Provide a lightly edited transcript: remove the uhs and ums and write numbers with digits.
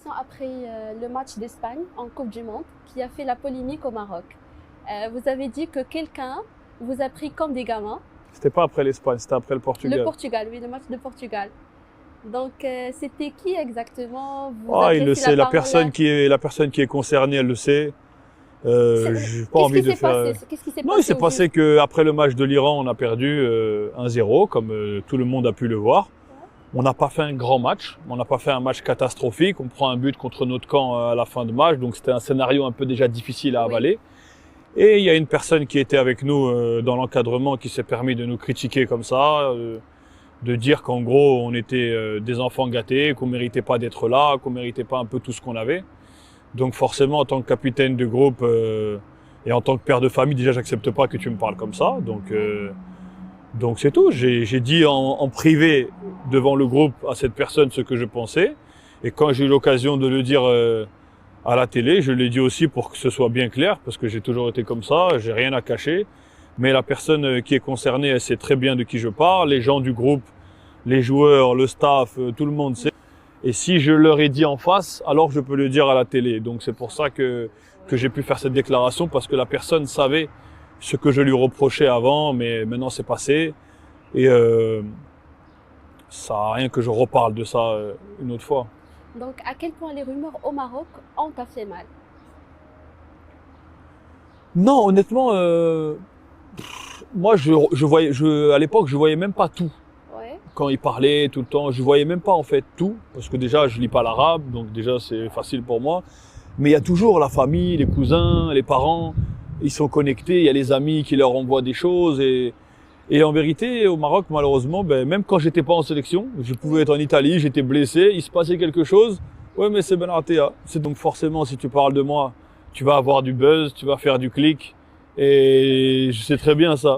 déclaration après le match d'Espagne en Coupe du Monde qui a fait la polémique au Maroc. Vous avez dit que quelqu'un vous a pris comme des gamins. C'était pas après l'Espagne, c'était après le Portugal. Le Portugal, oui, le match de Portugal. Donc, c'était qui exactement? Vous Ah, il le adressez sait, la parole personne qui est concernée, elle le sait. J'ai pas envie de faire. Qu'est-ce qui s'est Non, passé il s'est passé qu'après le match de l'Iran, on a perdu 1-0, comme tout le monde a pu le voir. On n'a pas fait un grand match, on n'a pas fait un match catastrophique. On prend un but contre notre camp à la fin de match, donc c'était un scénario un peu déjà difficile à avaler. Et il y a une personne qui était avec nous dans l'encadrement qui s'est permis de nous critiquer comme ça, de dire qu'en gros on était des enfants gâtés, qu'on méritait pas d'être là, qu'on méritait pas un peu tout ce qu'on avait. Donc forcément, en tant que capitaine de groupe et en tant que père de famille, déjà j'accepte pas que tu me parles comme ça. Donc c'est tout. J'ai dit en privé devant le groupe à cette personne ce que je pensais. Et quand j'ai eu l'occasion de le dire à la télé, je l'ai dit aussi pour que ce soit bien clair, parce que j'ai toujours été comme ça, j'ai rien à cacher. Mais la personne qui est concernée, elle sait très bien de qui je parle. Les gens du groupe, les joueurs, le staff, tout le monde sait. Et si je leur ai dit en face, alors je peux le dire à la télé. Donc c'est pour ça que j'ai pu faire cette déclaration, parce que la personne savait ce que je lui reprochais avant, mais maintenant c'est passé. Et ça sert à rien que je reparle de ça une autre fois. Donc, à quel point les rumeurs au Maroc ont fait mal? Non, honnêtement, moi à l'époque, je voyais même pas tout. Ouais. Quand il parlait tout le temps, je voyais même pas en fait tout, parce que déjà je lis pas l'arabe, donc déjà c'est facile pour moi. Mais il y a toujours la famille, les cousins, les parents, ils sont connectés, il y a les amis qui leur envoient des choses et en vérité au Maroc malheureusement, même quand j'étais pas en sélection, je pouvais être en Italie, j'étais blessé, il se passait quelque chose, ouais mais c'est Benatia. C'est donc forcément si tu parles de moi, tu vas avoir du buzz, tu vas faire du clic et je sais très bien ça.